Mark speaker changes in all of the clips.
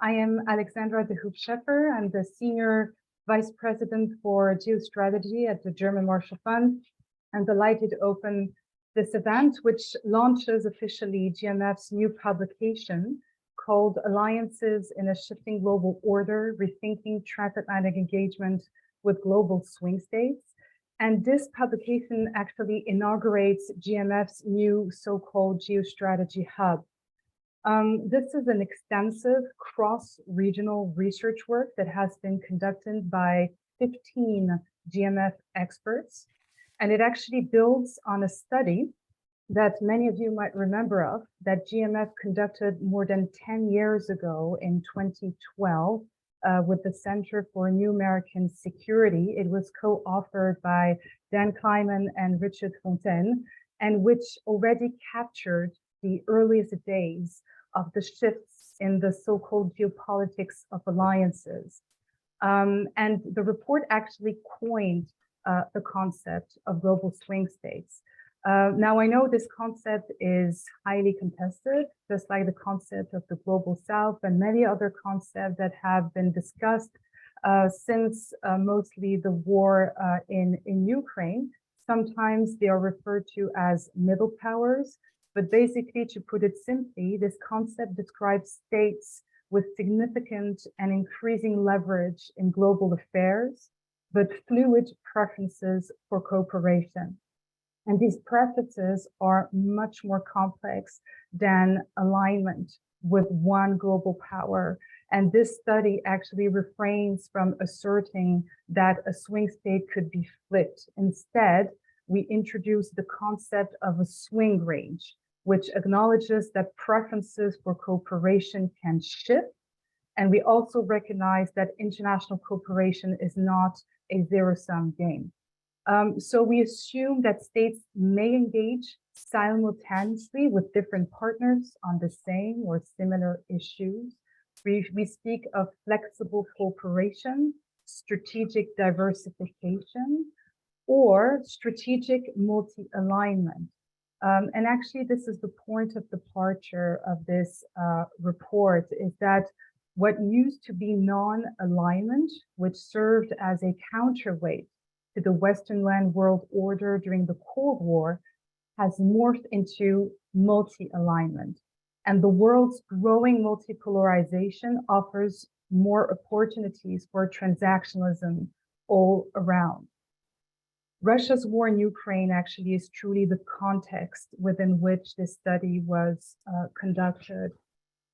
Speaker 1: I am Alexandra de Scheffer. I'm the Senior Vice President for Geostrategy at the German Marshall Fund. I'm delighted to open this event, which launches officially GMF's new publication called Alliances in a Shifting Global Order, Rethinking Transatlantic Engagement with Global Swing States. And this publication actually inaugurates GMF's new so-called Geostrategy Hub. This is an extensive cross-regional research work that has been conducted by 15 GMF experts. And it actually builds on a study that many of you might remember of, that GMF conducted more than 10 years ago in 2012 with the Center for New American Security. It was co-authored by Dan Kleiman and Richard Fontaine, and which already captured the earliest days of the shifts in the so-called geopolitics of alliances. And the report actually coined the concept of global swing states. Now, I know this concept is highly contested, just like the concept of the global south and many other concepts that have been discussed since mostly the war in Ukraine. Sometimes they are referred to as middle powers, but basically, to put it simply, this concept describes states with significant and increasing leverage in global affairs, but fluid preferences for cooperation. And these preferences are much more complex than alignment with one global power. And this study actually refrains from asserting that a swing state could be flipped. Instead, we introduce the concept of a swing range, which acknowledges that preferences for cooperation can shift. And we also recognize that international cooperation is not a zero-sum game. So we assume that states may engage simultaneously with different partners on the same or similar issues. We speak of flexible cooperation, strategic diversification, or strategic multi-alignment. And actually, this is the point of departure of this report, is that what used to be non-alignment, which served as a counterweight to the Western land world order during the Cold War, has morphed into multi-alignment. And the world's growing multipolarization offers more opportunities for transactionalism all around. Russia's war in Ukraine actually is truly the context within which this study was conducted.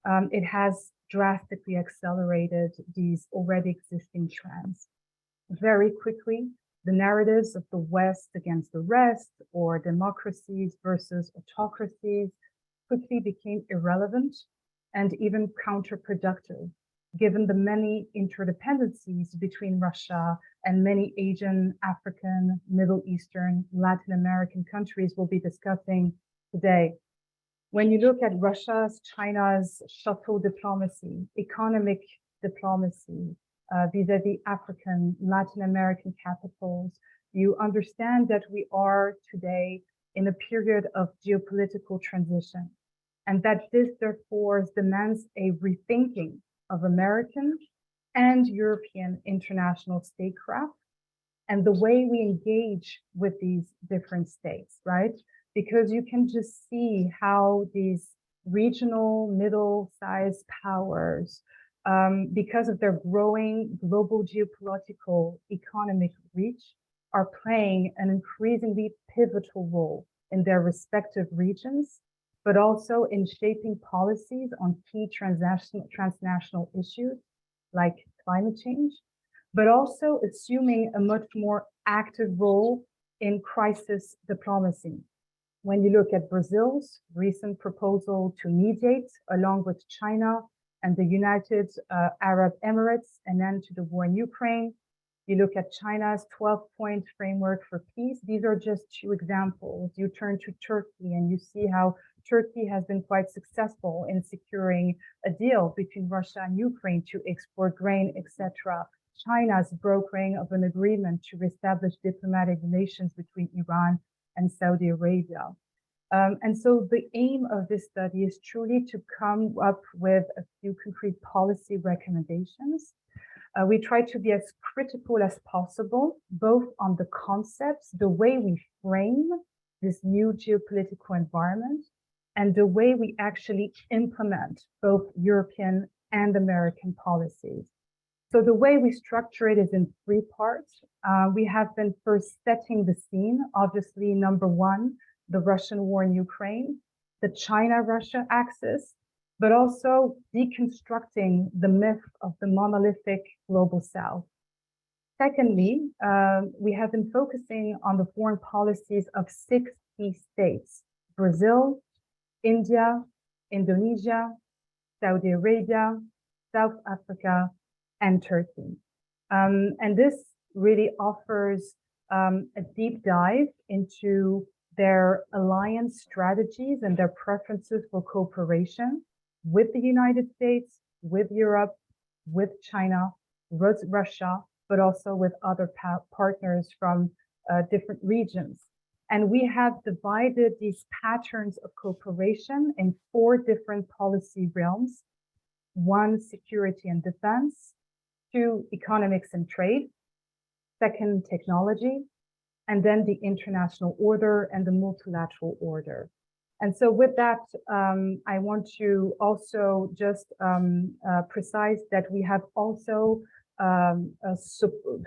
Speaker 1: It has drastically accelerated these already existing trends. Very quickly, the narratives of the West against the rest, or democracies versus autocracies, quickly became irrelevant and even counterproductive, given the many interdependencies between Russia and many Asian, African, Middle Eastern, Latin American countries we'll be discussing today. When you look at Russia's, China's shuttle diplomacy, economic diplomacy, vis-a-vis African, Latin American capitals, you understand that we are today in a period of geopolitical transition, and that this therefore demands a rethinking of American and European international statecraft and the way we engage with these different states, right? Because you can just see how these regional middle-sized powers, because of their growing global geopolitical economic reach, are playing an increasingly pivotal role in their respective regions, but also in shaping policies on key transnational issues like climate change, but also assuming a much more active role in crisis diplomacy. When you look at Brazil's recent proposal to mediate along with China and the United Arab Emirates an end to the war in Ukraine, you look at China's 12-point framework for peace. These are just two examples. You turn to Turkey and you see how Turkey has been quite successful in securing a deal between Russia and Ukraine to export grain, etc. China's brokering of an agreement to reestablish diplomatic relations between Iran and Saudi Arabia. And so the aim of this study is truly to come up with a few concrete policy recommendations. We try to be as critical as possible, both on the concepts, the way we frame this new geopolitical environment, and the way we actually implement both European and American policies. So the way we structure it is in three parts. We have been first setting the scene, obviously, number one, the Russian war in Ukraine, the China-Russia axis, but also deconstructing the myth of the monolithic global South. Secondly, we have been focusing on the foreign policies of 6 key states: Brazil, India, Indonesia, Saudi Arabia, South Africa, and Turkey. And this really offers a deep dive into their alliance strategies and their preferences for cooperation with the United States, with Europe, with China, with Russia, but also with other partners from different regions. And we have divided these patterns of cooperation in 4 different policy realms: 1, security and defense; 2, economics and trade; 2, technology; and then the international order and the multilateral order. And so with that, I want to also just precise that we have also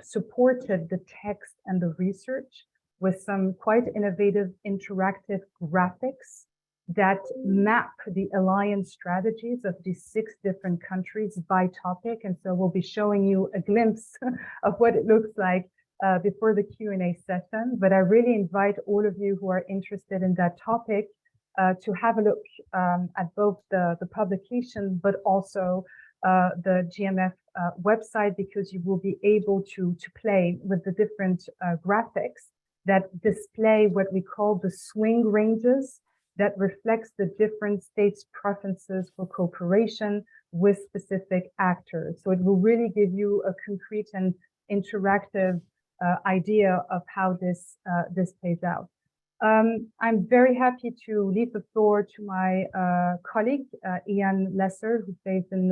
Speaker 1: supported the text and the research with some quite innovative interactive graphics that map the alliance strategies of these 6 different countries by topic. And so we'll be showing you a glimpse of what it looks like before the Q&A session. But I really invite all of you who are interested in that topic to have a look at both the publication, but also the GMF website, because you will be able to play with the different graphics that display what we call the swing ranges that reflects the different states' preferences for cooperation with specific actors. So it will really give you a concrete and interactive idea of how this plays out. I'm very happy to leave the floor to my colleague, Ian Lesser, who's based in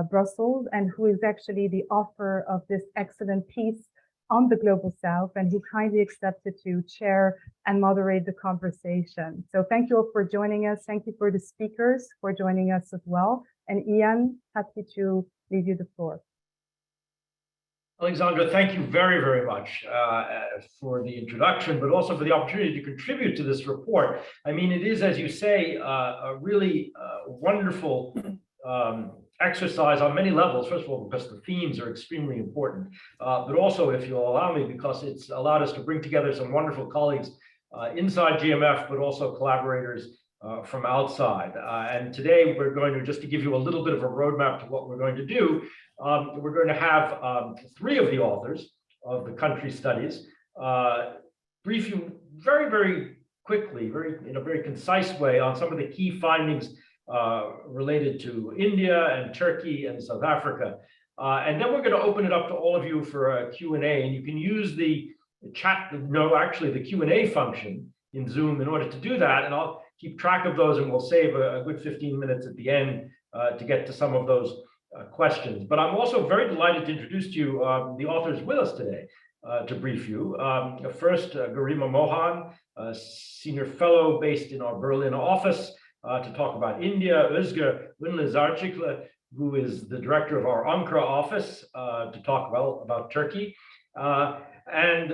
Speaker 1: Brussels, and who is actually the author of this excellent piece on the Global South, and who kindly accepted to chair and moderate the conversation. So thank you all for joining us. Thank you for the speakers for joining us as well. And Ian, happy to leave you the floor.
Speaker 2: Alexandra, thank you very, very much for the introduction, but also for the opportunity to contribute to this report. I mean, it is, as you say, a really wonderful exercise on many levels. First of all, because the themes are extremely important, but also, if you'll allow me, because it's allowed us to bring together some wonderful colleagues inside GMF, but also collaborators from outside. And today we're going to, just to give you a little bit of a roadmap to what we're going to do, we're going to have 3 of the authors of the country studies brief you very, very quickly, in a very concise way, on some of the key findings related to India and Turkey and South Africa. And then we're going to open it up to all of you for a Q&A, and you can use the chat, actually the Q&A function in Zoom in order to do that, and I'll keep track of those, and we'll save a good 15 minutes at the end to get to some of those questions. But I'm also very delighted to introduce to you the authors with us today to brief you. First, Garima Mohan, a senior fellow based in our Berlin office, to talk about India; Özgür Ünlühisarcıklı, who is the director of our Ankara office, to talk about Turkey; and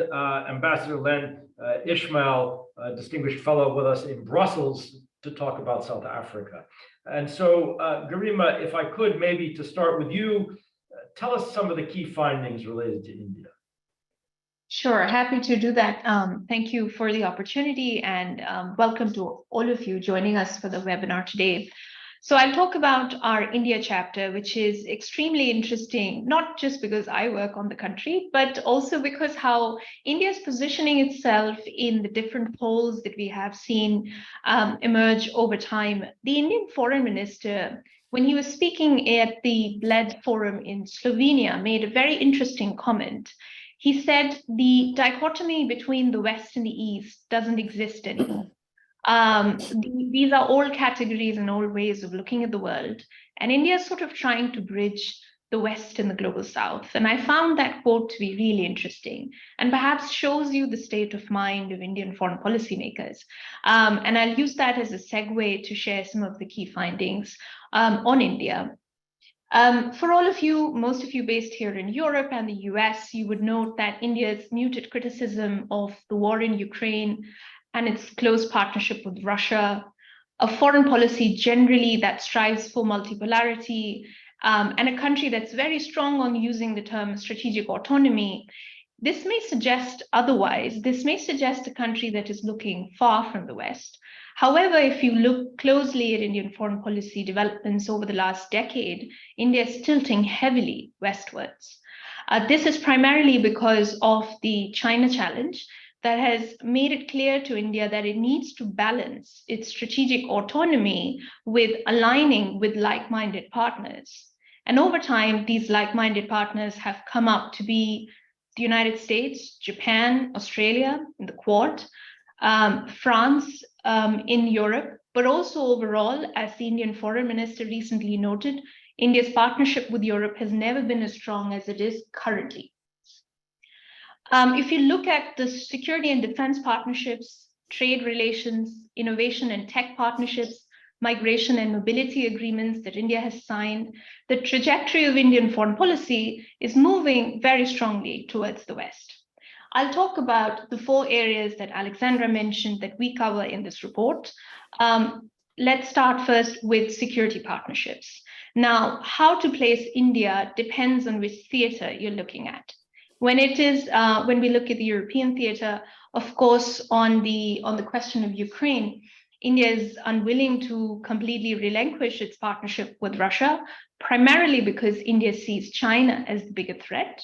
Speaker 2: Ambassador Len Ishmael, a distinguished fellow with us in Brussels, to talk about South Africa. And so, Garima, if I could maybe to start with you, tell us some of the key findings related to India.
Speaker 3: Sure, happy to do that. Thank you for the opportunity, and welcome to all of you joining us for the webinar today. So I'll talk about our India chapter, which is extremely interesting, not just because I work on the country, but also because how India is positioning itself in the different polls that we have seen emerge over time. The Indian foreign minister, when he was speaking at the Bled Forum in Slovenia, made a very interesting comment. He said the dichotomy between the West and the East doesn't exist anymore. These are all categories and all ways of looking at the world. And India is sort of trying to bridge the West and the global South. And I found that quote to be really interesting and perhaps shows you the state of mind of Indian foreign policymakers. And I'll use that as a segue to share some of the key findings on India. For all of you, most of you based here in Europe and the US, you would note that India's muted criticism of the war in Ukraine and its close partnership with Russia, a foreign policy generally that strives for multipolarity, and a country that's very strong on using the term strategic autonomy. This may suggest otherwise. This may suggest a country that is looking far from the West. However, if you look closely at Indian foreign policy developments over the last decade, India is tilting heavily westwards. This is primarily because of the China challenge that has made it clear to India that it needs to balance its strategic autonomy with aligning with like-minded partners. And over time, these like-minded partners have come up to be the United States, Japan, Australia, in the Quad, France in Europe, but also overall, as the Indian Foreign Minister recently noted, India's partnership with Europe has never been as strong as it is currently. If you look at the security and defense partnerships, trade relations, innovation and tech partnerships, migration and mobility agreements that India has signed, the trajectory of Indian foreign policy is moving very strongly towards the West. I'll talk about the 4 areas that Alexandra mentioned that we cover in this report. Let's start first with security partnerships. Now, how to place India depends on which theater you're looking at. When we look at the European theater, of course, on the question of Ukraine, India is unwilling to completely relinquish its partnership with Russia, primarily because India sees China as the bigger threat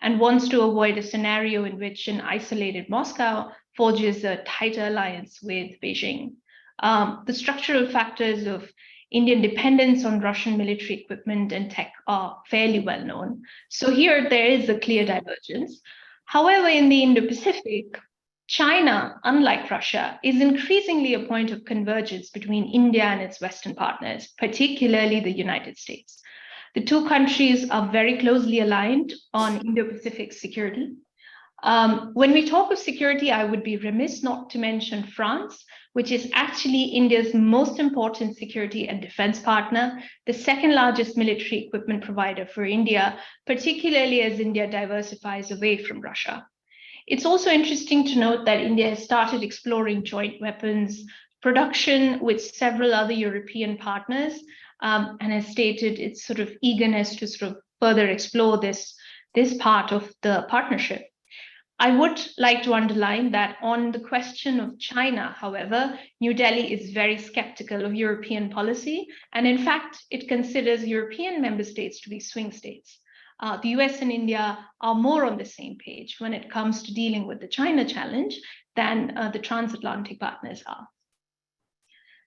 Speaker 3: and wants to avoid a scenario in which an isolated Moscow forges a tighter alliance with Beijing. The structural factors of Indian dependence on Russian military equipment and tech are fairly well known. So here there is a clear divergence. However, in the Indo-Pacific, China, unlike Russia, is increasingly a point of convergence between India and its Western partners, particularly the United States. The two countries are very closely aligned on Indo-Pacific security. When we talk of security, I would be remiss not to mention France, which is actually India's most important security and defense partner, the second largest military equipment provider for India, particularly as India diversifies away from Russia. It's also interesting to note that India has started exploring joint weapons production with several other European partners, and has stated its sort of eagerness to sort of further explore this part of the partnership. I would like to underline that on the question of China, however, New Delhi is very skeptical of European policy, and in fact, it considers European member states to be swing states. The US and India are more on the same page when it comes to dealing with the China challenge than the transatlantic partners are.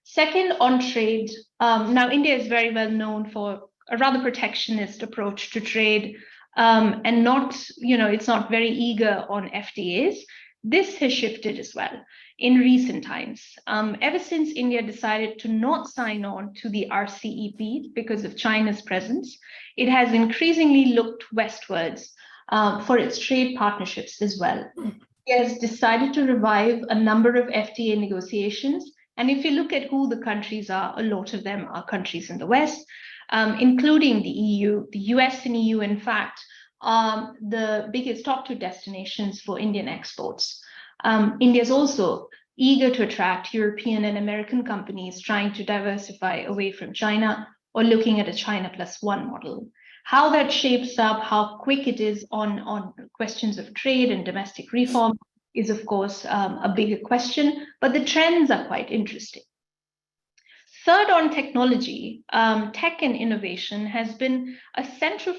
Speaker 3: Second, on trade. Now, India is very well known for a rather protectionist approach to trade, and it's not very eager on FTAs. This has shifted as well in recent times. Ever since India decided to not sign on to the RCEP because of China's presence, it has increasingly looked westwards for its trade partnerships as well. It has decided to revive a number of FTA negotiations. And if you look at who the countries are, a lot of them are countries in the West, including the EU. The US and EU, in fact, are the biggest top 2 destinations for Indian exports. India is also eager to attract European and American companies trying to diversify away from China or looking at a China +1 model. How that shapes up, how quick it is on questions of trade and domestic reform is, of course, a bigger question, but the trends are quite interesting. Third, on technology, tech and innovation has been a central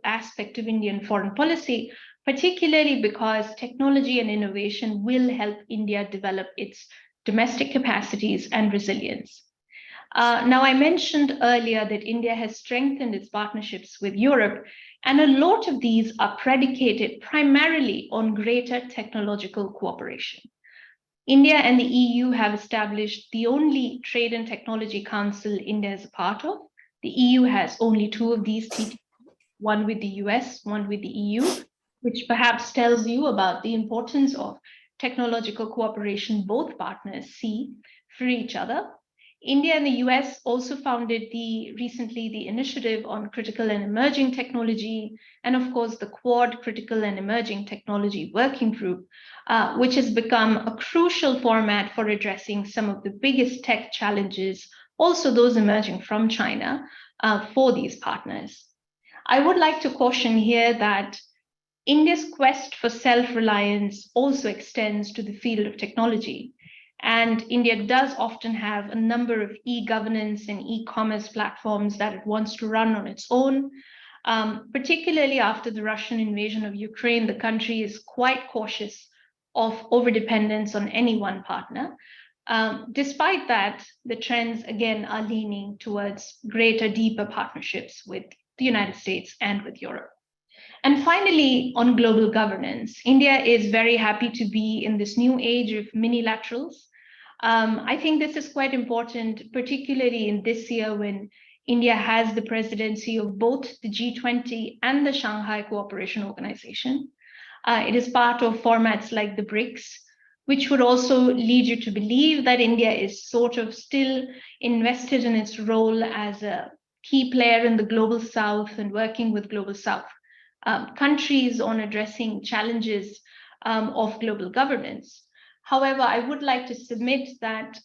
Speaker 3: aspect of Indian foreign policy, particularly because technology and innovation will help India develop its domestic capacities and resilience. Now, I mentioned earlier that India has strengthened its partnerships with Europe, and a lot of these are predicated primarily on greater technological cooperation. India and the EU have established the only Trade and Technology Council India is a part of. The EU has only 2 of these TTP, one with the US, one with the EU, which perhaps tells you about the importance of technological cooperation both partners see for each other. India and the US also founded recently the Initiative on Critical and Emerging Technology, and of course the Quad Critical and Emerging Technology Working Group, which has become a crucial format for addressing some of the biggest tech challenges, also those emerging from China, for these partners. I would like to caution here that India's quest for self-reliance also extends to the field of technology. And India does often have a number of e-governance and e-commerce platforms that it wants to run on its own. Particularly after the Russian invasion of Ukraine, the country is quite cautious of overdependence on any one partner. Despite that, the trends again are leaning towards greater, deeper partnerships with the United States and with Europe. And finally, on global governance, India is very happy to be in this new age of minilaterals. I think this is quite important, particularly in this year when India has the presidency of both the G20 and the Shanghai Cooperation Organization. It is part of formats like the BRICS, which would also lead you to believe that India is sort of still invested in its role as a key player in the global South and working with global South countries on addressing challenges of global governance. However, I would like to submit that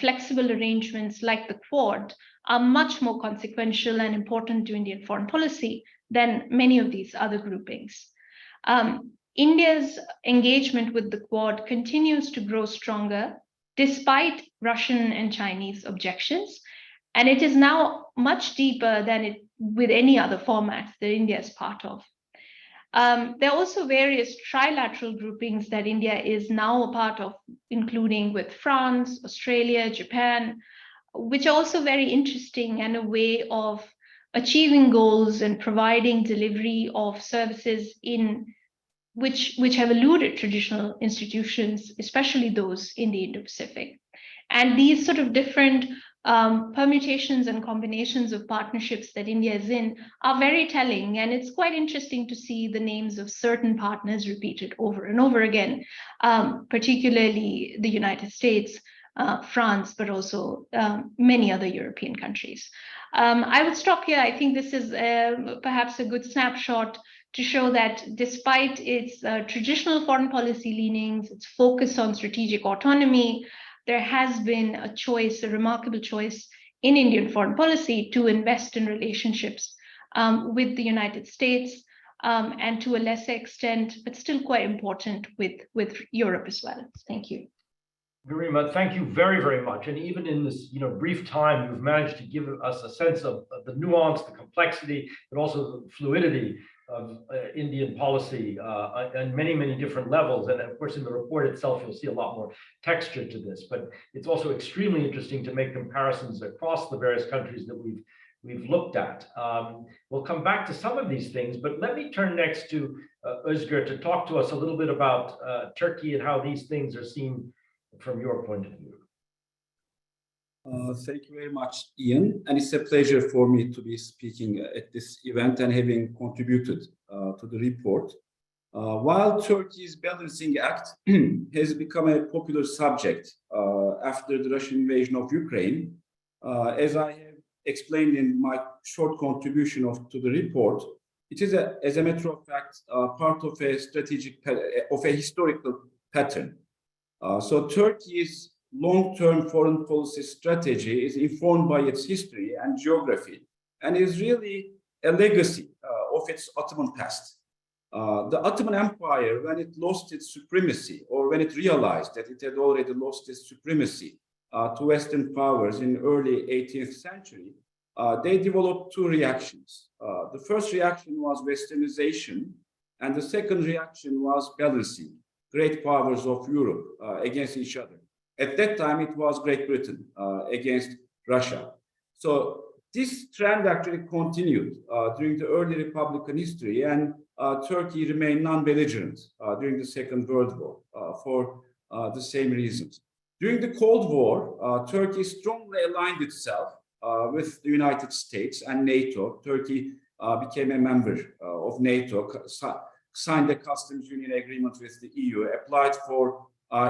Speaker 3: flexible arrangements like the Quad are much more consequential and important to Indian foreign policy than many of these other groupings. India's engagement with the Quad continues to grow stronger despite Russian and Chinese objections, and it is now much deeper than it with any other format that India is part of. There are also various trilateral groupings that India is now a part of, including with France, Australia, Japan, which are also very interesting and a way of achieving goals and providing delivery of services in which have eluded traditional institutions, especially those in the Indo-Pacific. And these sort of different permutations and combinations of partnerships that India is in are very telling, and it's quite interesting to see the names of certain partners repeated over and over again, particularly the United States, France, but also many other European countries. I would stop here. I think this is perhaps a good snapshot to show that despite its traditional foreign policy leanings, its focus on strategic autonomy, there has been a choice, a remarkable choice in Indian foreign policy to invest in relationships with the United States and to a lesser extent, but still quite important with Europe as well. Thank you.
Speaker 2: Garima, thank you very, very much. And even in this brief time, you've managed to give us a sense of the nuance, the complexity, but also the fluidity of Indian policy on many, many different levels. And of course, in the report itself, you'll see a lot more texture to this. But it's also extremely interesting to make comparisons across the various countries that we've looked at. We'll come back to some of these things, but let me turn next to Özgür to talk to us a little bit about Turkey and how these things are seen from your point of view.
Speaker 4: Thank you very much, Ian. And it's a pleasure for me to be speaking at this event and having contributed to the report. While Turkey's balancing act has become a popular subject after the Russian invasion of Ukraine, as I have explained in my short contribution to the report, it is, as a matter of fact, part of a historical pattern. So Turkey's long-term foreign policy strategy is informed by its history and geography, and is really a legacy of its Ottoman past. The Ottoman Empire, when it lost its supremacy, or when it realized that it had already lost its supremacy to Western powers in early 18th century, they developed two reactions. The first reaction was Westernization, and the second reaction was balancing great powers of Europe against each other. At that time, it was Great Britain against Russia. So this trend actually continued during the early Republican history, and Turkey remained non-belligerent during the Second World War for the same reasons. During the Cold War, Turkey strongly aligned itself with the United States and NATO. Turkey became a member of NATO, signed a customs union agreement with the EU, applied for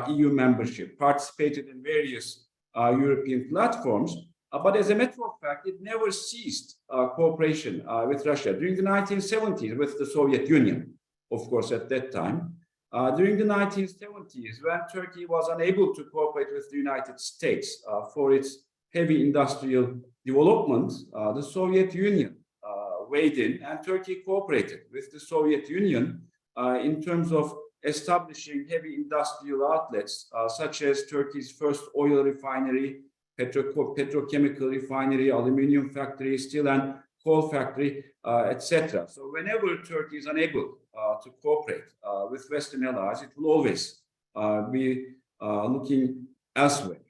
Speaker 4: EU membership, participated in various European platforms. But as a matter of fact, it never ceased cooperation with Russia. During the 1970s, with the Soviet Union, of course, at that time. During the 1970s, when Turkey was unable to cooperate with the United States for its heavy industrial development, the Soviet Union weighed in, and Turkey cooperated with the Soviet Union in terms of establishing heavy industrial outlets, such as Turkey's first oil refinery, petrochemical refinery, aluminum factory, steel and coal factory, etc. So whenever Turkey is unable to cooperate with Western allies, it will always be looking elsewhere.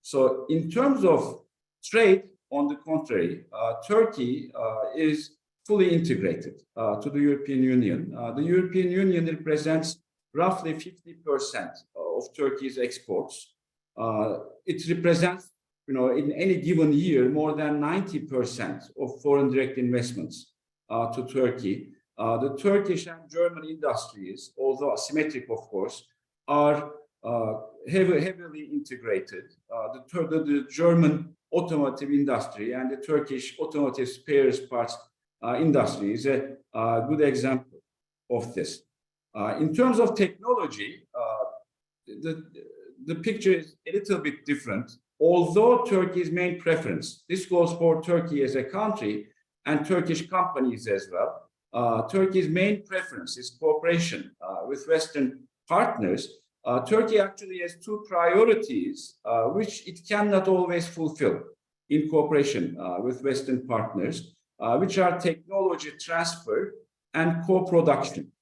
Speaker 4: So in terms of trade, on the contrary, Turkey is fully integrated to the European Union. The European Union represents roughly 50% of Turkey's exports. It represents, in any given year, more than 90% of foreign direct investments to Turkey. The Turkish and German industries, although asymmetric, of course, are heavily integrated. The German automotive industry and the Turkish automotive spares parts industry is a good example of this. In terms of technology, the picture is a little bit different. Although Turkey's main preference, this goes for Turkey as a country and Turkish companies as well, Turkey's main preference is cooperation with Western partners. Turkey actually has two priorities which it cannot always fulfill in cooperation with Western partners, which are technology transfer and co-production.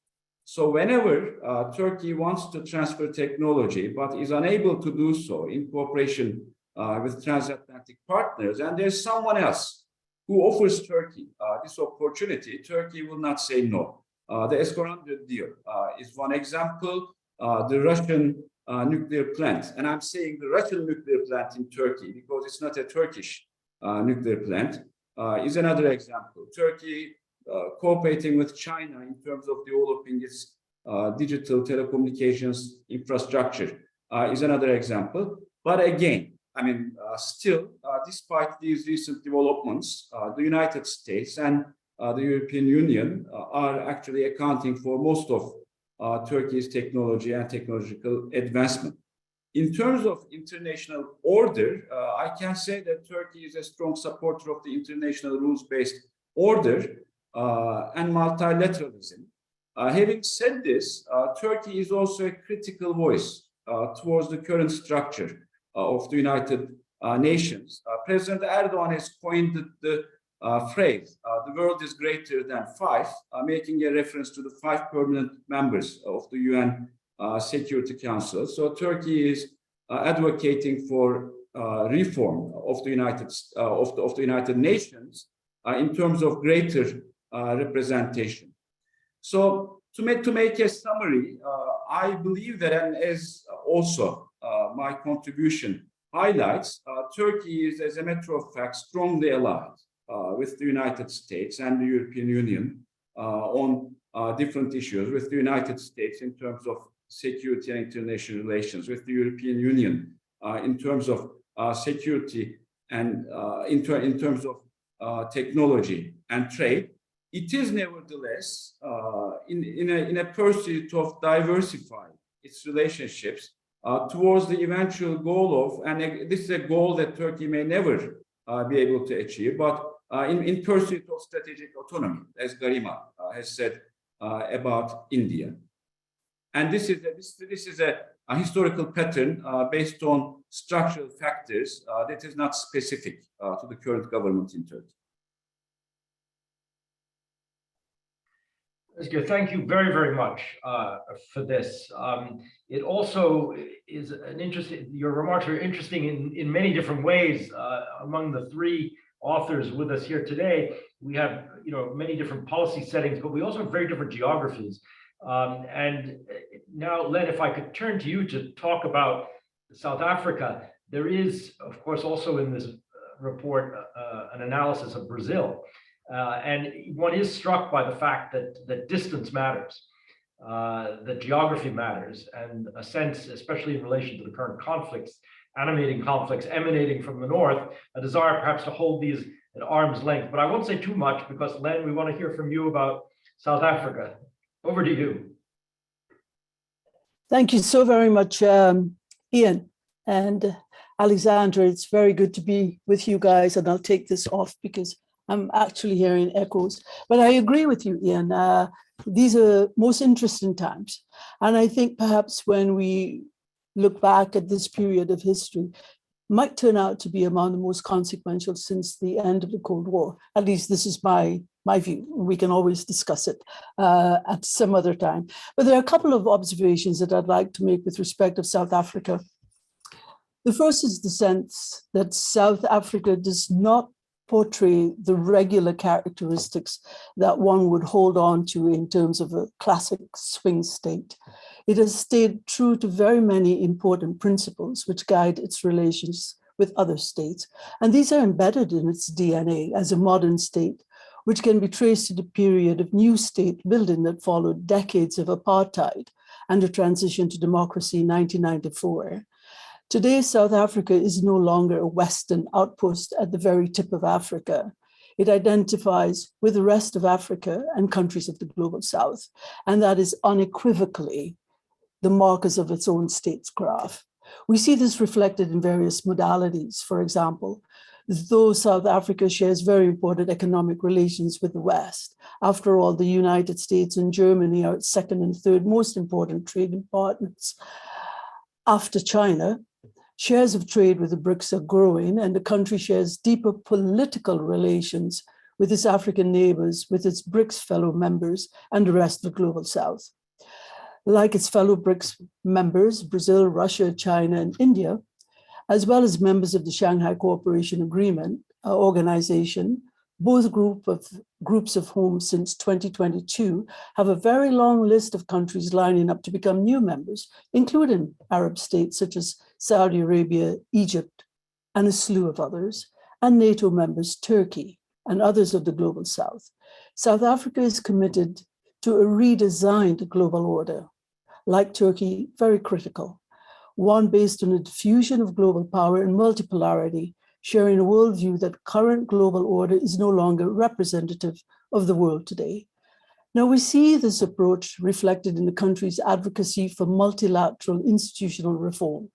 Speaker 4: So whenever Turkey wants to transfer technology but is unable to do so in cooperation with transatlantic partners, and there's someone else who offers Turkey this opportunity, Turkey will not say no. The Özgür deal is one example. The Russian nuclear plant, and I'm saying the Russian nuclear plant in Turkey because it's not a Turkish nuclear plant, is another example. Turkey cooperating with China in terms of developing its digital telecommunications infrastructure is another example. But again, still, despite these recent developments, the United States and the European Union are actually accounting for most of Turkey's technology and technological advancement. In terms of international order, I can say that Turkey is a strong supporter of the international rules-based order and multilateralism. Having said this, Turkey is also a critical voice towards the current structure of the United Nations. President Erdogan has coined the phrase, the world is greater than five, making a reference to the 5 permanent members of the UN Security Council. So Turkey is advocating for reform of the United Nations in terms of greater representation. So to make a summary, I believe that, and as also my contribution highlights, Turkey is, as a matter of fact, strongly allied with the United States and the European Union on different issues, with the United States in terms of security and international relations, with the European Union in terms of security and in terms of technology and trade. It is nevertheless in a pursuit of diversifying its relationships towards the eventual goal of, and this is a goal that Turkey may never be able to achieve, but in pursuit of strategic autonomy, as Garima has said about India. And this is a historical pattern based on structural factors that is not specific to the current government in Turkey.
Speaker 2: Özgür, thank you very, very much for this. It also is an interesting, your remarks are interesting in many different ways. Among the 3 authors with us here today, we have many different policy settings, but we also have very different geographies. And now, Len, if I could turn to you to talk about South Africa, there is, of course, also in this report an analysis of Brazil. And one is struck by the fact that distance matters, that geography matters, and a sense, especially in relation to the current conflicts, animating conflicts emanating from the north, a desire perhaps to hold these at arm's length. But I won't say too much because, Len, we want to hear from you about South Africa. Over to you.
Speaker 5: Thank you so very much, Ian and Alexandra. It's very good to be with you guys, and I'll take this off because I'm actually hearing echoes. But I agree with you, Ian. These are most interesting times. And I think perhaps when we look back at this period of history, might turn out to be among the most consequential since the end of the Cold War. At least this is my view. We can always discuss it at some other time. But there are a couple of observations that I'd like to make with respect of South Africa. The first is the sense that South Africa does not portray the regular characteristics that one would hold on to in terms of a classic swing state. It has stayed true to very many important principles which guide its relations with other states. And these are embedded in its DNA as a modern state, which can be traced to the period of new state building that followed decades of apartheid and a transition to democracy in 1994. Today, South Africa is no longer a Western outpost at the very tip of Africa. It identifies with the rest of Africa and countries of the global South, and that is unequivocally the markers of its own statecraft. We see this reflected in various modalities. For example, though South Africa shares very important economic relations with the West, after all, the United States and Germany are its second and third most important trading partners. After China, shares of trade with the BRICS are growing, and the country shares deeper political relations with its African neighbors, with its BRICS fellow members, and the rest of the global South. Like its fellow BRICS members, Brazil, Russia, China, and India, as well as members of the Shanghai Cooperation Agreement organization, both groups of whom since 2022 have a very long list of countries lining up to become new members, including Arab states such as Saudi Arabia, Egypt, and a slew of others, and NATO members, Turkey, and others of the global South. South Africa is committed to a redesigned global order, like Turkey, very critical, one based on a diffusion of global power and multipolarity, sharing a worldview that current global order is no longer representative of the world today. Now, we see this approach reflected in the country's advocacy for multilateral institutional reform.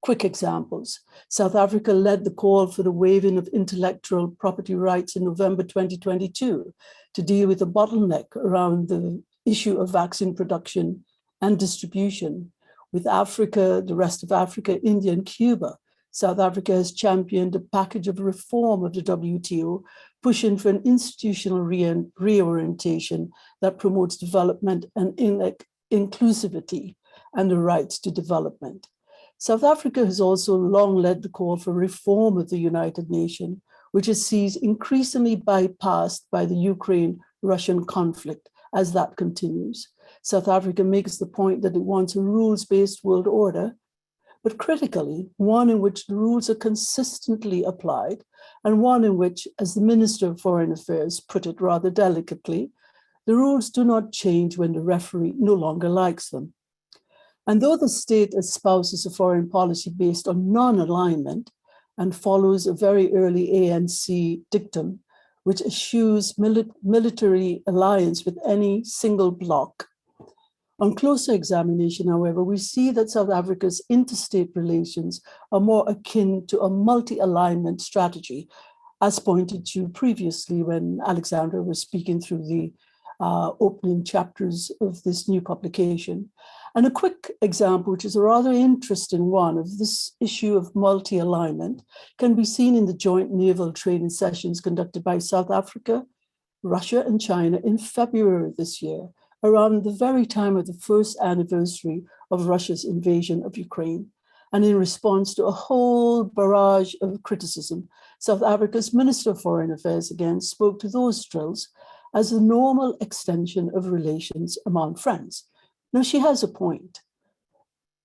Speaker 5: Quick examples. South Africa led the call for the waiving of intellectual property rights in November 2022 to deal with the bottleneck around the issue of vaccine production and distribution. With Africa, the rest of Africa, India, and Cuba, South Africa has championed a package of reform of the WTO, pushing for an institutional reorientation that promotes development and inclusivity and the rights to development. South Africa has also long led the call for reform of the United Nations, which it sees increasingly bypassed by the Ukraine-Russian conflict as that continues. South Africa makes the point that it wants a rules-based world order, but critically, one in which the rules are consistently applied, and one in which, as the Minister of Foreign Affairs put it rather delicately, the rules do not change when the referee no longer likes them. And though the state espouses a foreign policy based on non-alignment and follows a very early ANC dictum, which eschews military alliance with any single bloc, on closer examination, however, we see that South Africa's interstate relations are more akin to a multi-alignment strategy, as pointed to previously when Alexandra was speaking through the opening chapters of this new publication. And a quick example, which is a rather interesting one, of this issue of multi-alignment can be seen in the joint naval training sessions conducted by South Africa, Russia, and China in February this year, around the very time of the first anniversary of Russia's invasion of Ukraine. And in response to a whole barrage of criticism, South Africa's Minister of Foreign Affairs again spoke to those drills as a normal extension of relations among friends. Now, she has a point.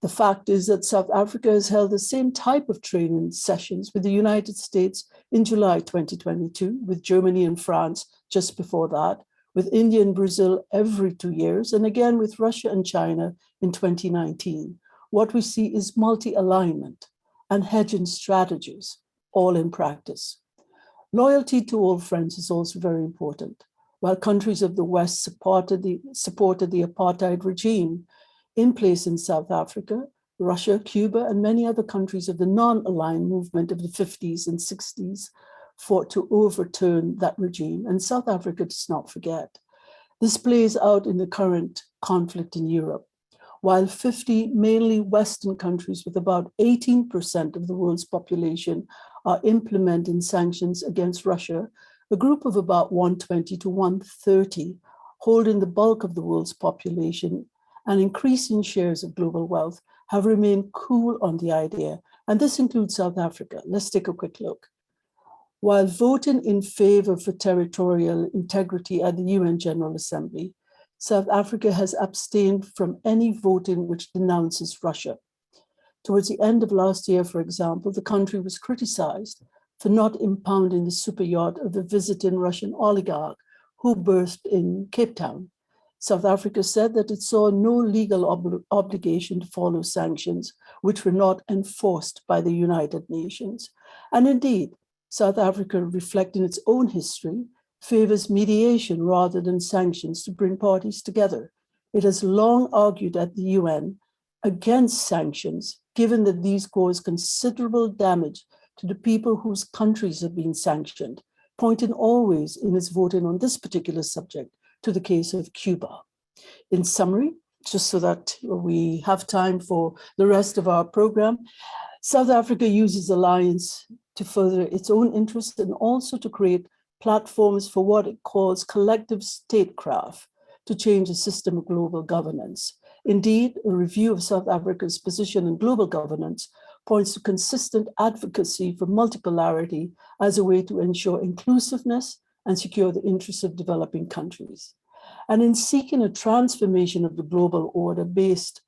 Speaker 5: The fact is that South Africa has held the same type of training sessions with the United States in July 2022, with Germany and France just before that, with India and Brazil every 2 years, and again with Russia and China in 2019. What we see is multi-alignment and hedging strategies, all in practice. Loyalty to old friends is also very important. While countries of the West supported the apartheid regime in place in South Africa, Russia, Cuba, and many other countries of the non-aligned movement of the 50s and 60s fought to overturn that regime, and South Africa does not forget. This plays out in the current conflict in Europe. While 50 mainly Western countries with about 18% of the world's population are implementing sanctions against Russia, a group of about 120 to 130 holding the bulk of the world's population and increasing shares of global wealth have remained cool on the idea, and this includes South Africa. Let's take a quick look. While voting in favor for territorial integrity at the UN General Assembly, South Africa has abstained from any voting which denounces Russia. Towards the end of last year, for example, the country was criticized for not impounding the super yacht of a visiting Russian oligarch who berthed in Cape Town. South Africa said that it saw no legal obligation to follow sanctions which were not enforced by the United Nations. And indeed, South Africa, reflecting its own history, favors mediation rather than sanctions to bring parties together. It has long argued at the UN against sanctions, given that these cause considerable damage to the people whose countries have been sanctioned, pointing always in its voting on this particular subject to the case of Cuba. In summary, just so that we have time for the rest of our program, South Africa uses alliance to further its own interests and also to create platforms for what it calls collective statecraft to change the system of global governance. Indeed, a review of South Africa's position in global governance points to consistent advocacy for multipolarity as a way to ensure inclusiveness and secure the interests of developing countries. And in seeking a transformation of the global order based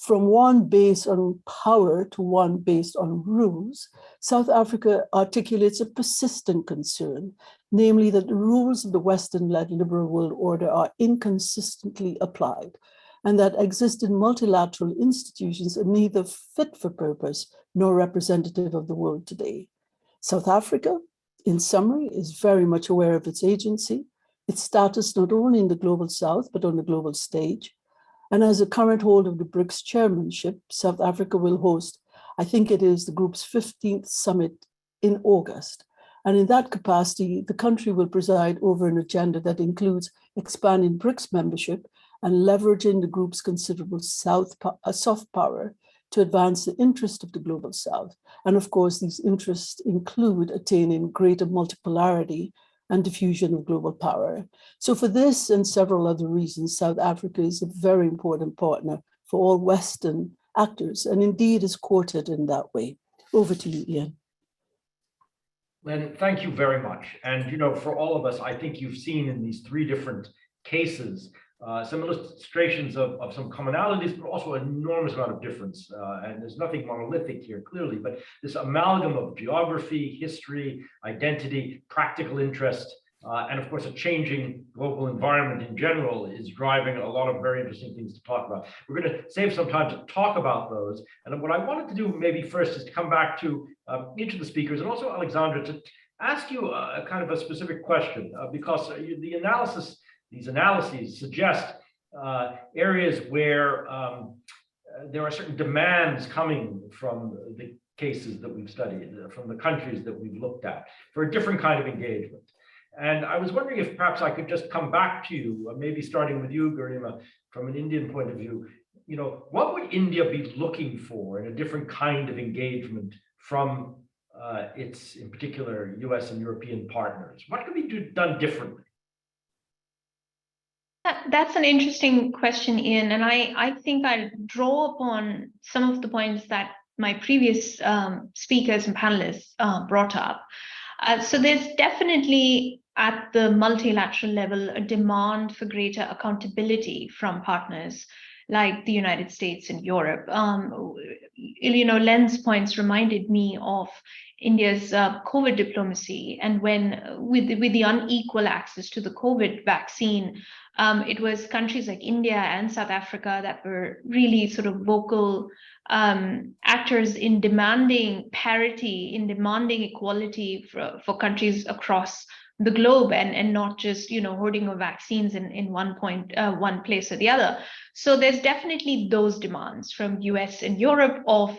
Speaker 5: from one based on power to one based on rules, South Africa articulates a persistent concern, namely that the rules of the Western-led liberal world order are inconsistently applied, and that existing multilateral institutions are neither fit for purpose nor representative of the world today. South Africa, in summary, is very much aware of its agency, its status not only in the global South, but on the global stage. And as a current holder of the BRICS chairmanship, South Africa will host, I think it is the group's 15th summit in August. And in that capacity, the country will preside over an agenda that includes expanding BRICS membership and leveraging the group's considerable soft power to advance the interest of the global South. And of course, these interests include attaining greater multipolarity and diffusion of global power. So for this and several other reasons, South Africa is a very important partner for all Western actors, and indeed is courted in that way. Over to you, Ian.
Speaker 2: Len, thank you very much. And, you know, for all of us, I think you've seen in these three different cases, some illustrations of some commonalities, but also an enormous amount of difference. And there's nothing monolithic here, clearly, but this amalgam of geography, history, identity, practical interest, and of course, a changing global environment in general is driving a lot of very interesting things to talk about. We're going to save some time to talk about those. And what I wanted to do maybe first is to come back to each of the speakers and also Alexandra to ask you a kind of a specific question, because these analyses suggest areas where there are certain demands coming from the cases that we've studied, from the countries that we've looked at, for a different kind of engagement. And I was wondering if perhaps I could just come back to you, maybe starting with you, Garima, from an Indian point of view. You know, what would India be looking for in a different kind of engagement from its, in particular, US and European partners? What could be done differently?
Speaker 3: That's an interesting question, Ian, and I think I'll draw upon some of the points that my previous speakers and panelists brought up. So there's definitely at the multilateral level, a demand for greater accountability from partners like the United States and Europe. Len's points reminded me of India's COVID diplomacy, and when with the unequal access to the COVID vaccine, it was countries like India and South Africa that were really sort of vocal actors in demanding parity, in demanding equality for countries across the globe, and not just hoarding of vaccines in one place or the other. So there's definitely those demands from US and Europe of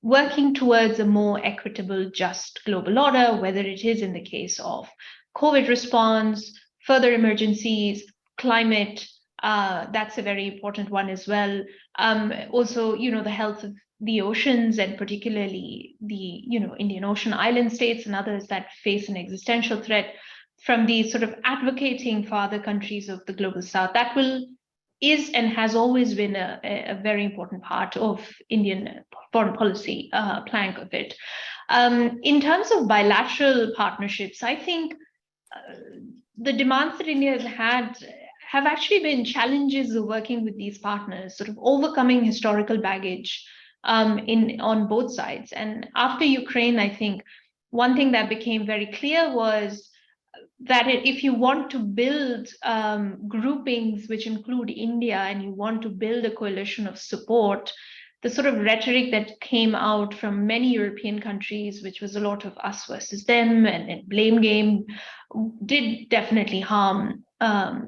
Speaker 3: working towards a more equitable, just global order, whether it is in the case of COVID response, further emergencies, climate, that's a very important one as well. Also, the health of the oceans, and particularly the Indian Ocean island states and others that face an existential threat from the sort of advocating for other countries of the global south. That is and has always been a very important part of Indian foreign policy plank of it. In terms of bilateral partnerships, I think the demands that India has had have actually been challenges of working with these partners, sort of overcoming historical baggage on both sides. And after Ukraine, I think one thing that became very clear was that if you want to build groupings which include India, and you want to build a coalition of support, the sort of rhetoric that came out from many European countries, which was a lot of us versus them and blame game, did definitely harm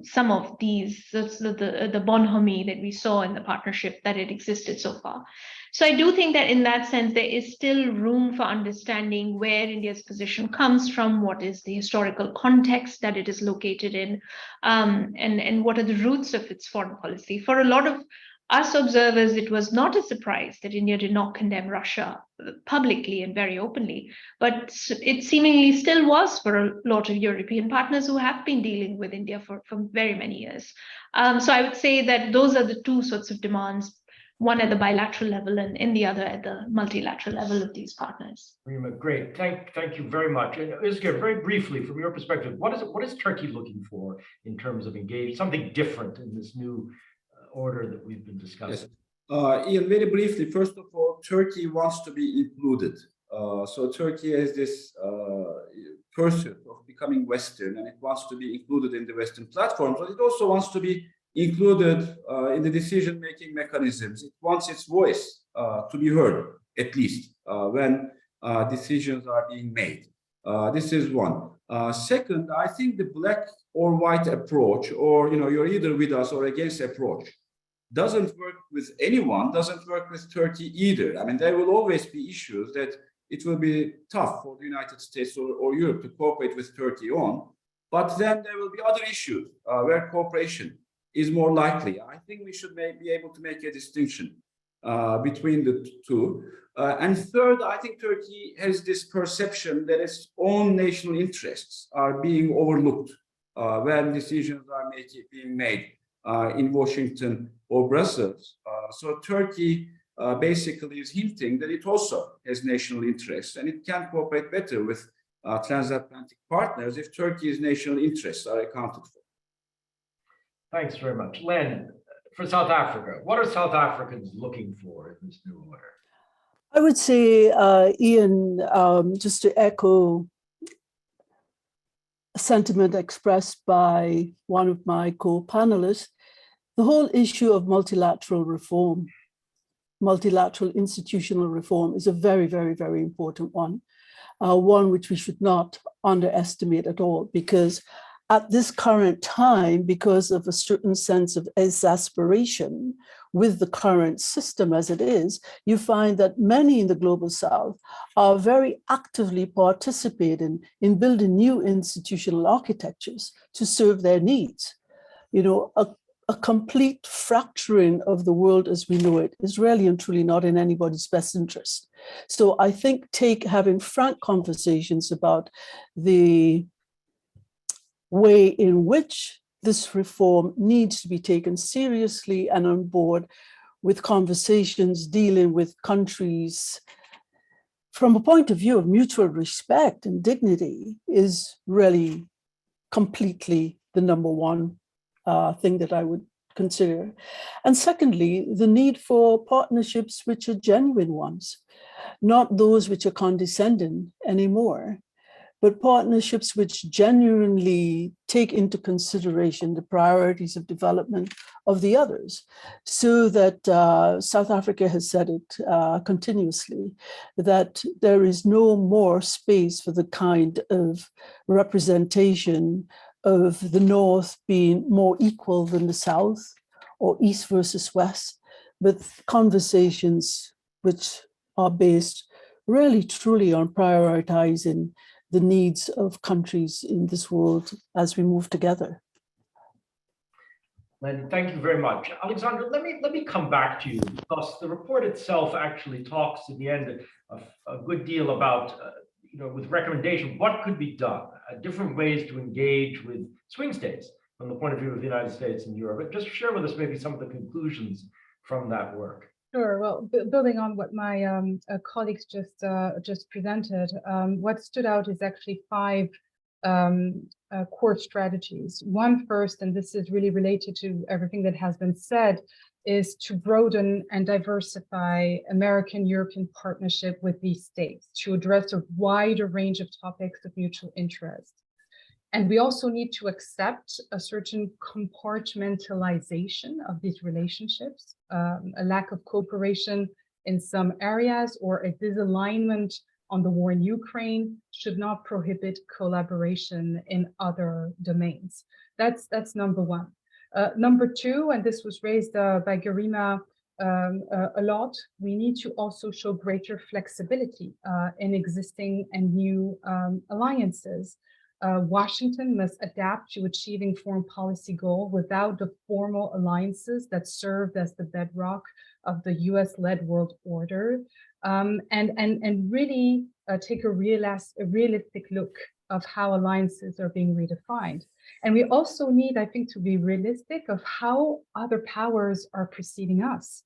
Speaker 3: some of these, the bonhomie that we saw in the partnership that had existed so far. So I do think that in that sense, there is still room for understanding where India's position comes from, what is the historical context that it is located in, and what are the roots of its foreign policy. For a lot of us observers, it was not a surprise that India did not condemn Russia publicly and very openly, but it seemingly still was for a lot of European partners who have been dealing with India for very many years. So I would say that those are the two sorts of demands, one at the bilateral level and the other at the multilateral level of these partners.
Speaker 2: Garima, great. Thank you very much. And Özgür, very briefly, from your perspective, what is Turkey looking for in terms of engagement, something different in this new order that we've been discussing?
Speaker 4: Yes. Ian, very briefly, first of all, Turkey wants to be included. So Turkey has this pursuit of becoming Western, and it wants to be included in the Western platforms, but it also wants to be included in the decision-making mechanisms. It wants its voice to be heard, at least when decisions are being made. This is one. Second, I think the black or white approach, or you're either with us or against approach, doesn't work with anyone, doesn't work with Turkey either. I mean, there will always be issues that it will be tough for the United States or Europe to cooperate with Turkey on, but then there will be other issues where cooperation is more likely. I think we should be able to make a distinction between the two. And third, I think Turkey has this perception that its own national interests are being overlooked when decisions are being made in Washington or Brussels. So Turkey basically is hinting that it also has national interests, and it can cooperate better with transatlantic partners if Turkey's national interests are accounted for.
Speaker 2: Thanks very much. Len, for South Africa, what are South Africans looking for in this new order?
Speaker 5: I would say, Ian, just to echo a sentiment expressed by one of my co-panelists, the whole issue of multilateral reform, multilateral institutional reform is a very, very, very important one, one which we should not underestimate at all, because at this current time, because of a certain sense of exasperation with the current system as it is, you find that many in the global south are very actively participating in building new institutional architectures to serve their needs. A complete fracturing of the world as we know it is really and truly not in anybody's best interest. So I think having frank conversations about the way in which this reform needs to be taken seriously and on board with conversations dealing with countries from a point of view of mutual respect and dignity is really completely the number one thing that I would consider. And secondly, the need for partnerships which are genuine ones, not those which are condescending anymore, but partnerships which genuinely take into consideration the priorities of development of the others, so that South Africa has said it continuously, that there is no more space for the kind of representation of the North being more equal than the South, or East versus West, but conversations which are based really truly on prioritizing the needs of countries in this world as we move together.
Speaker 2: Len, thank you very much. Alexandra, let me come back to you, because the report itself actually talks in the end a good deal about, with recommendation, what could be done, different ways to engage with swing states from the point of view of the United States and Europe. Just share with us maybe some of the conclusions from that work.
Speaker 1: Sure. Well, building on what my colleagues just presented, what stood out is actually 5 core strategies. One first, and this is really related to everything that has been said, is to broaden and diversify American-European partnership with these states to address a wider range of topics of mutual interest. And we also need to accept a certain compartmentalization of these relationships, a lack of cooperation in some areas, or a disalignment on the war in Ukraine should not prohibit collaboration in other domains. That's number one. Number two, and this was raised by Garima a lot, we need to also show greater flexibility in existing and new alliances. Washington must adapt to achieving foreign policy goal without the formal alliances that served as the bedrock of the US-led world order, and really take a realistic look of how alliances are being redefined. And we also need, I think, to be realistic of how other powers are perceiving us.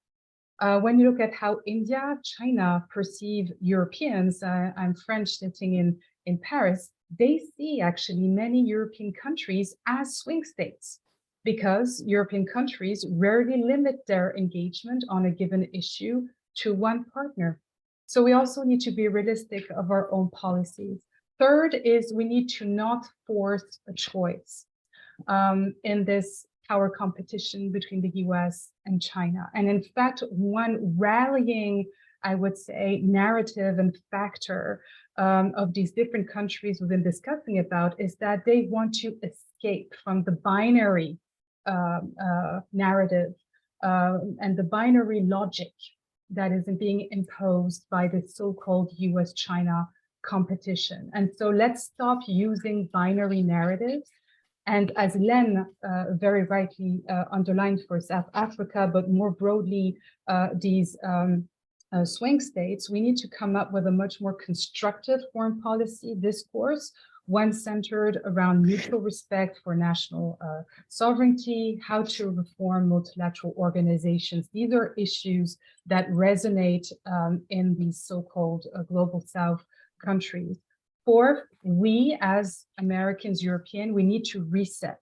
Speaker 1: When you look at how India, China perceive Europeans, I'm French sitting in Paris, they see actually many European countries as swing states, because European countries rarely limit their engagement on a given issue to one partner. So we also need to be realistic of our own policies. Third is we need to not force a choice in this power competition between the US and China. And in fact, one rallying, I would say, narrative and factor of these different countries we've been discussing about is that they want to escape from the binary narrative and the binary logic that is being imposed by the so-called US-China competition. And so let's stop using binary narratives. And as Len very rightly underlined for South Africa, but more broadly, these swing states, we need to come up with a much more constructive foreign policy discourse, one centered around mutual respect for national sovereignty, how to reform multilateral organizations. These are issues that resonate in these so-called global South countries. Fourth, we as Americans, European, we need to reset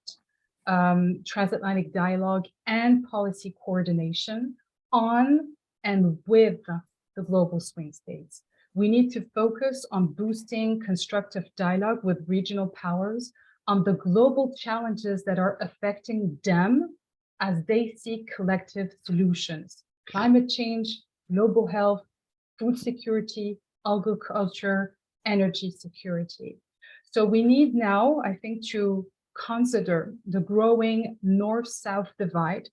Speaker 1: transatlantic dialogue and policy coordination on and with the global swing states. We need to focus on boosting constructive dialogue with regional powers on the global challenges that are affecting them as they seek collective solutions: climate change, global health, food security, agriculture, energy security. So we need now, I think, to consider the growing North-South divide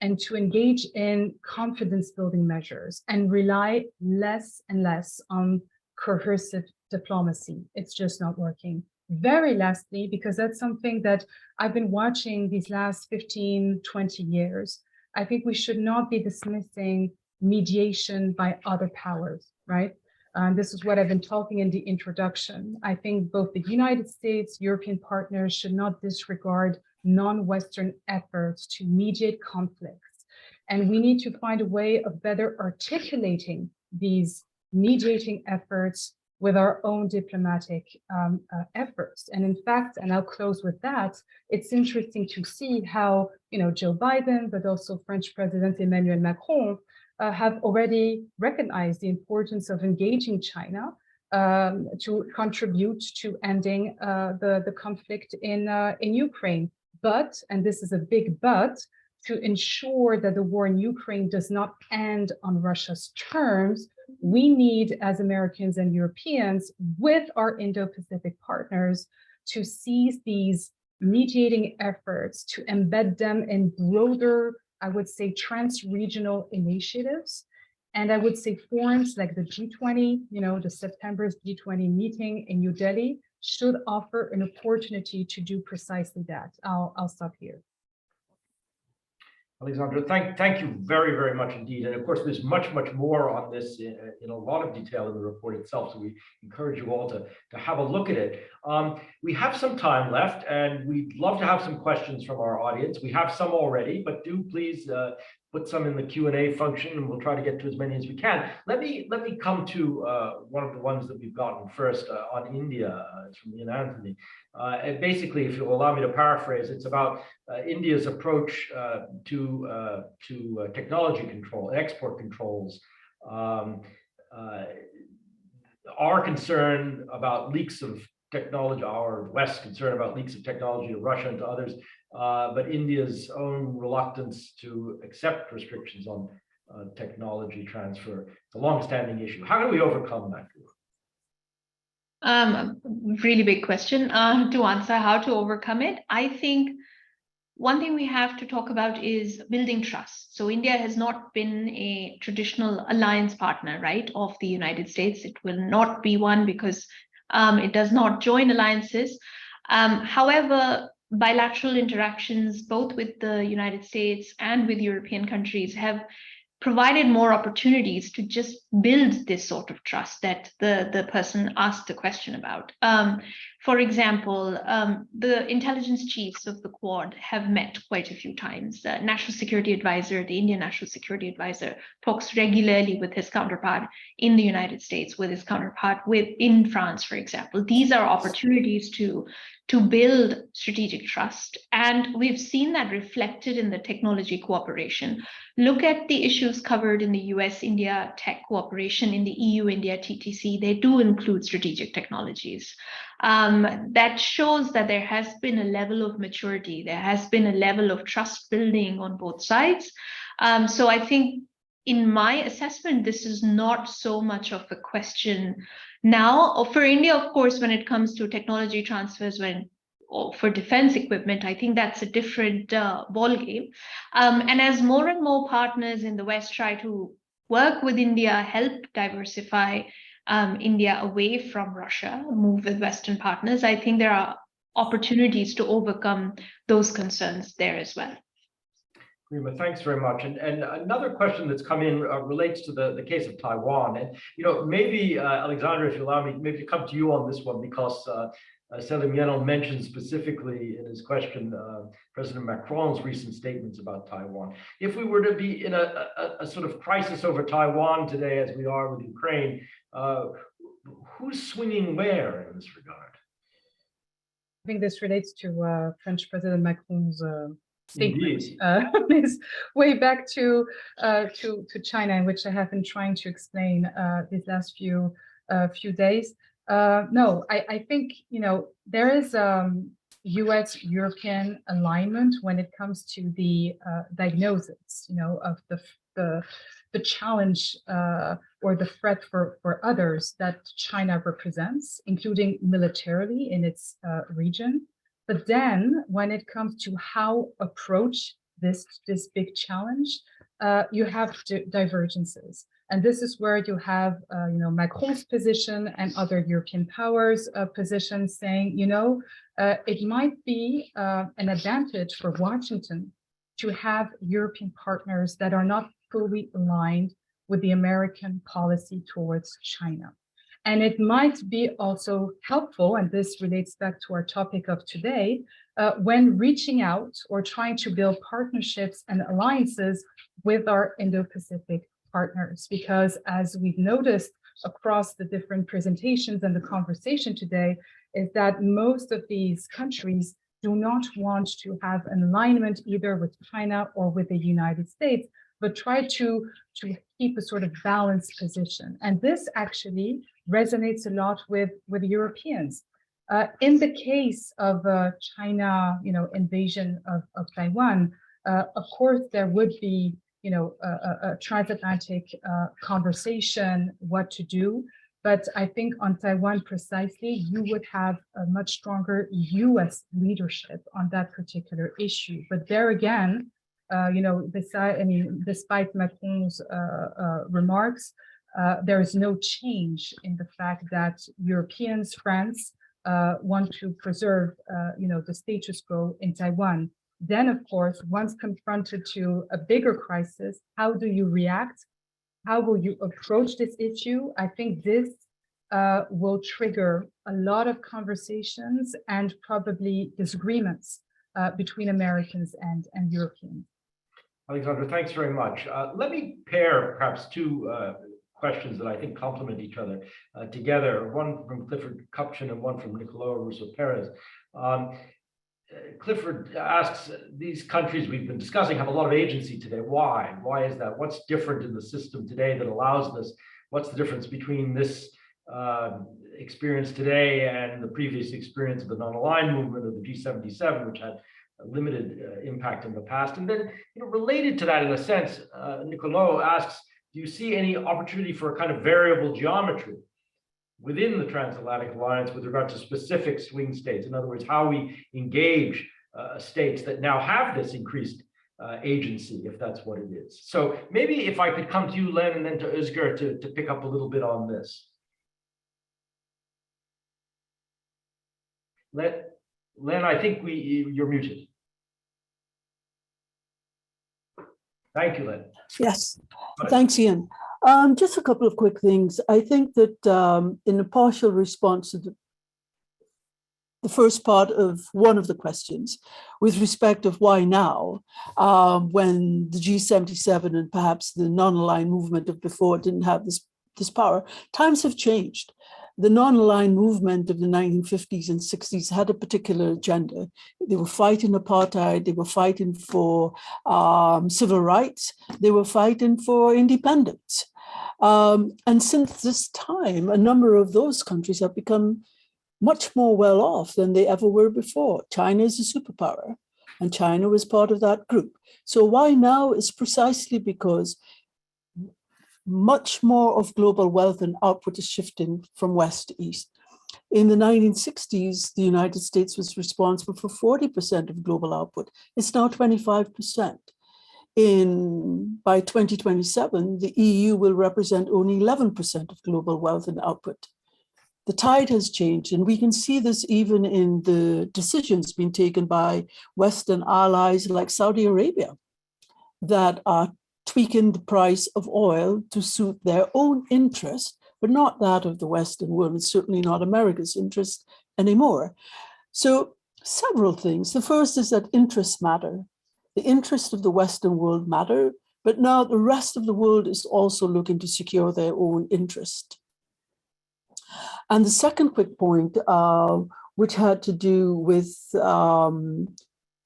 Speaker 1: and to engage in confidence-building measures and rely less and less on coercive diplomacy. It's just not working. Very lastly, because that's something that I've been watching these last 15, 20 years, I think we should not be dismissing mediation by other powers, right? This is what I've been talking in the introduction. I think both the United States, European partners should not disregard non-Western efforts to mediate conflicts. And we need to find a way of better articulating these mediating efforts with our own diplomatic efforts. And in fact, and I'll close with that, it's interesting to see how, Joe Biden, but also French President Emmanuel Macron have already recognized the importance of engaging China to contribute to ending the conflict in Ukraine. But, and this is a big but, to ensure that the war in Ukraine does not end on Russia's terms, we need, as Americans and Europeans, with our Indo-Pacific partners, to seize these mediating efforts, to embed them in broader, I would say, trans-regional initiatives. And I would say forums like the G20, the September's G20 meeting in New Delhi should offer an opportunity to do precisely that. I'll stop here.
Speaker 2: Alexandra, thank you very, very much indeed. And of course, there's much, much more on this in a lot of detail in the report itself. So we encourage you all to have a look at it. We have some time left, and we'd love to have some questions from our audience. We have some already, but do please put some in the Q&A function, and we'll try to get to as many as we can. Let me come to one of the ones that we've gotten first on India. It's from Ian Anthony. And basically, if you'll allow me to paraphrase, it's about India's approach to technology control, export controls, our concern about leaks of technology, our West's concern about leaks of technology to Russia and to others, but India's own reluctance to accept restrictions on technology transfer. It's a long-standing issue. How do we overcome that?
Speaker 3: Really big question to answer how to overcome it. I think one thing we have to talk about is building trust. So India has not been a traditional alliance partner, right, of the United States. It will not be one because it does not join alliances. However, bilateral interactions, both with the United States and with European countries, have provided more opportunities to just build this sort of trust that the person asked the question about. For example, the intelligence chiefs of the Quad have met quite a few times. The National Security Advisor, the Indian National Security Advisor, talks regularly with his counterpart in the United States, with his counterpart in France, for example. These are opportunities to build strategic trust. And we've seen that reflected in the technology cooperation. Look at the issues covered in the US-India tech cooperation, in the EU-India TTC. They do include strategic technologies. That shows that there has been a level of maturity. There has been a level of trust building on both sides. So I think in my assessment, this is not so much of a question now. For India, of course, when it comes to technology transfers, for defense equipment, I think that's a different ballgame. And as more and more partners in the West try to work with India, help diversify India away from Russia, move with Western partners, I think there are opportunities to overcome those concerns there as well.
Speaker 2: Garima, thanks very much. And another question that's come in relates to the case of Taiwan. And maybe Alexandra, if you allow me, maybe to come to you on this one, because Selim Yenal mentioned specifically in his question President Macron's recent statements about Taiwan. If we were to be in a sort of crisis over Taiwan today, as we are with Ukraine, who's swinging where in this regard?
Speaker 1: I think this relates to French President Macron's statement, his way back to China, in which I have been trying to explain these last few days. No, I think there is U.S.-European alignment when it comes to the diagnosis, of the challenge or the threat for others that China represents, including militarily in its region. But then when it comes to how approach this big challenge, you have divergences. And this is where you have, Macron's position and other European powers' position saying, it might be an advantage for Washington to have European partners that are not fully aligned with the American policy towards China. And it might be also helpful, and this relates back to our topic of today, when reaching out or trying to build partnerships and alliances with our Indo-Pacific partners, because as we've noticed across the different presentations and the conversation today is that most of these countries do not want to have an alignment either with China or with the United States, but try to keep a sort of balanced position. And this actually resonates a lot with Europeans. In the case of China, invasion of Taiwan, of course, there would be, a transatlantic conversation, what to do. But I think on Taiwan precisely, you would have a much stronger US leadership on that particular issue. But there again, despite Macron's remarks, there is no change in the fact that Europeans, France, want to preserve, the status quo in Taiwan. Then, of course, once confronted to a bigger crisis, how do you react? How will you approach this issue? I think this will trigger a lot of conversations and probably disagreements between Americans and Europeans.
Speaker 2: Alexandra, thanks very much. Let me pair perhaps two questions that I think complement each other together, one from Clifford Kupchan and one from Nicolau Russo-Perez. Clifford asks, these countries we've been discussing have a lot of agency today. Why? Why is that? What's different in the system today that allows this? What's the difference between this experience today and the previous experience of the non-aligned movement of the G77, which had a limited impact in the past? And then, related to that in a sense, Nicolau asks, do you see any opportunity for a kind of variable geometry within the transatlantic alliance with regard to specific swing states? In other words, how we engage states that now have this increased agency, if that's what it is. So maybe if I could come to you, Len, and then to Özgür to pick up a little bit on this. Len, I think you're muted. Thank you, Len.
Speaker 5: Yes, thanks, Ian. Just a couple of quick things. I think that in a partial response to the first part of one of the questions, with respect of why now, when the G77 and perhaps the non-aligned movement of before didn't have this power, times have changed. The non-aligned movement of the 1950s and 60s had a particular agenda. They were fighting apartheid, they were fighting for civil rights, they were fighting for independence. And since this time, a number of those countries have become much more well off than they ever were before. China is a superpower, and China was part of that group. So why now is precisely because much more of global wealth and output is shifting from west to east. In the 1960s, the United States was responsible for 40% of global output. It's now 25%. By 2027, the EU will represent only 11% of global wealth and output. The tide has changed, and we can see this even in the decisions being taken by Western allies like Saudi Arabia that are tweaking the price of oil to suit their own interest, but not that of the Western world, and certainly not America's interest anymore. So several things. The first is that interests matter. The interests of the Western world matter, but now the rest of the world is also looking to secure their own interest. And the second quick point, which had to do with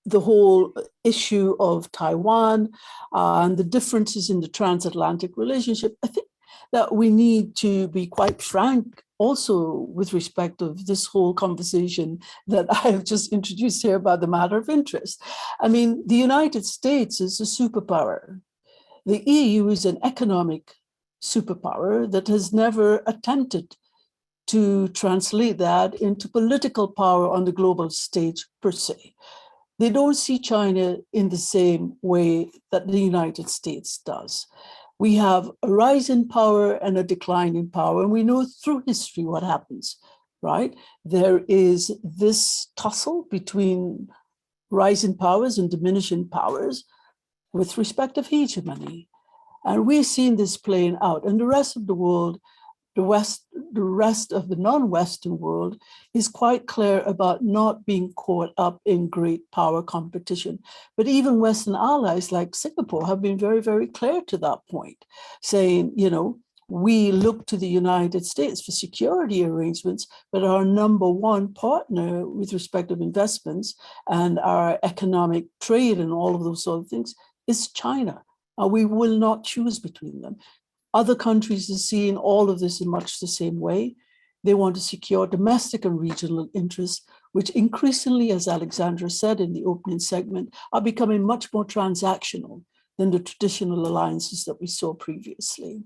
Speaker 5: the whole issue of Taiwan and the differences in the transatlantic relationship, I think that we need to be quite frank also with respect of this whole conversation that I have just introduced here about the matter of interest. I mean, the United States is a superpower. The EU is an economic superpower that has never attempted to translate that into political power on the global stage per se. They don't see China in the same way that the United States does. We have a rise in power and a decline in power, and we know through history what happens, right? There is this tussle between rising powers and diminishing powers with respect of hegemony. And we've seen this playing out, and the rest of the world, the rest of the non-Western world is quite clear about not being caught up in great power competition. But even Western allies like Singapore have been very, very clear to that point, saying, we look to the United States for security arrangements, but our number one partner with respect of investments and our economic trade and all of those sort of things is China. We will not choose between them. Other countries are seeing all of this in much the same way. They want to secure domestic and regional interests, which increasingly, as Alexandra said in the opening segment, are becoming much more transactional than the traditional alliances that we saw previously.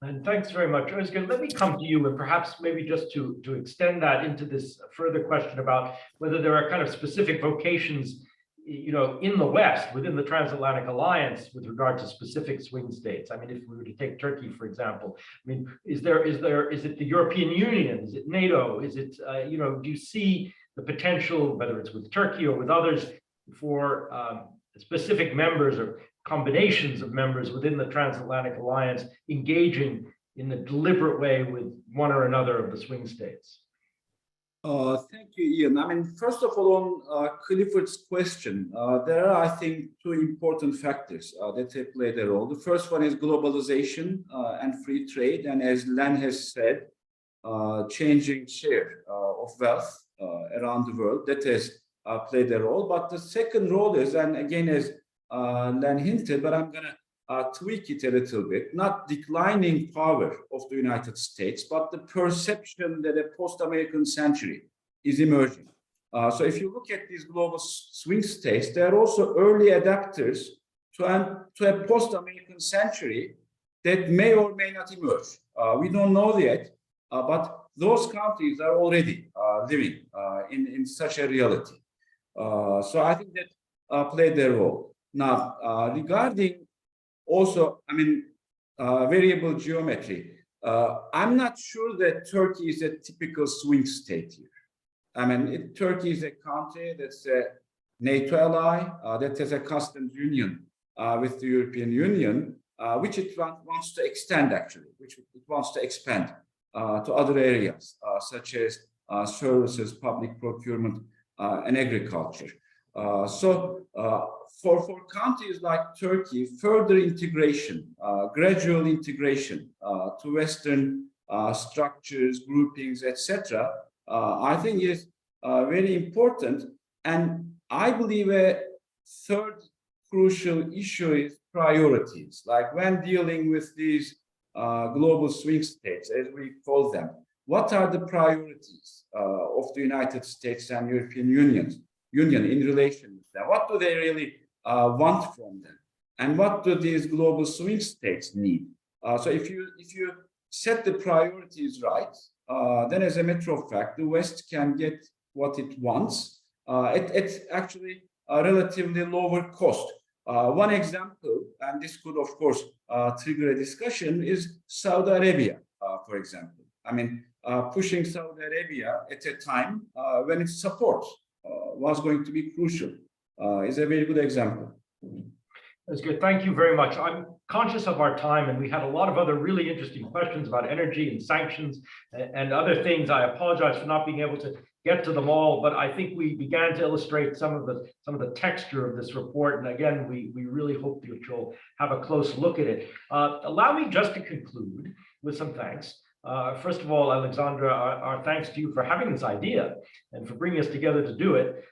Speaker 2: And thanks very much, Özgür. Let me come to you, and perhaps maybe just to extend that into this further question about whether there are kind of specific vocations, you know, in the West, within the Transatlantic Alliance, with regard to specific swing states. I mean, if we were to take Turkey, for example, I mean, is it the European Union? Is it NATO? Is it, you know, do you see the potential, whether it's with Turkey or with others, for specific members or combinations of members within the Transatlantic Alliance engaging in a deliberate way with one or another of the swing states?
Speaker 4: Thank you, Ian. I mean, first of all, on Clifford's question, there are, I think, two important factors that have played a role. The first one is globalization and free trade, and as Len has said, changing share of wealth around the world that has played a role. But the second role is, and again, as Len hinted, but I'm going to tweak it a little bit, not declining power of the United States, but the perception that a post-American century is emerging. So if you look at these global swing states, they are also early adapters to a post-American century that may or may not emerge. We don't know yet, but those countries are already living in such a reality. So I think that played their role. Now, regarding also, I mean, variable geometry, I'm not sure that Turkey is a typical swing state here. I mean, Turkey is a country that's a NATO ally, that has a customs union with the European Union, which it wants to extend, actually, which it wants to expand to other areas, such as services, public procurement, and agriculture. So for countries like Turkey, further integration, gradual integration to Western structures, groupings, etc., I think is very important. And I believe a third crucial issue is priorities. Like when dealing with these global swing states, as we call them, what are the priorities of the United States and European Union in relation with them? What do they really want from them? And what do these global swing states need? So if you set the priorities right, then as a matter of fact, the West can get what it wants at actually a relatively lower cost. One example, and this could, of course, trigger a discussion, is Saudi Arabia, for example. I mean, pushing Saudi Arabia at a time when its support was going to be crucial is a very good example.
Speaker 2: That's good. Thank you very much. I'm conscious of our time, and we had a lot of other really interesting questions about energy and sanctions and other things. I apologize for not being able to get to them all, but I think we began to illustrate some of the texture of this report. And again, we really hope that you'll have a close look at it. Allow me just to conclude with some thanks. First of all, Alexandra, our thanks to you for having this idea and for bringing us together to do it.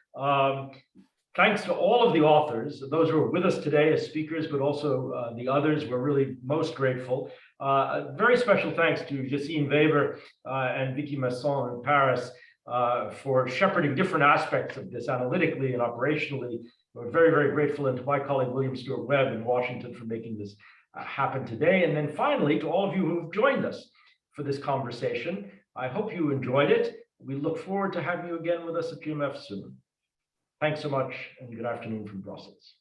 Speaker 2: Thanks to all of the authors, those who are with us today as speakers, but also the others. We're really most grateful. A very special thanks to Jacine Weber and Vicky Masson in Paris for shepherding different aspects of this analytically and operationally. We're very, very grateful, and to my colleague William Stewart Webb in Washington for making this happen today. And then finally, to all of you who have joined us for this conversation. I hope you enjoyed it. We look forward to having you again with us at GMF soon. Thanks so much, and good afternoon from Brussels.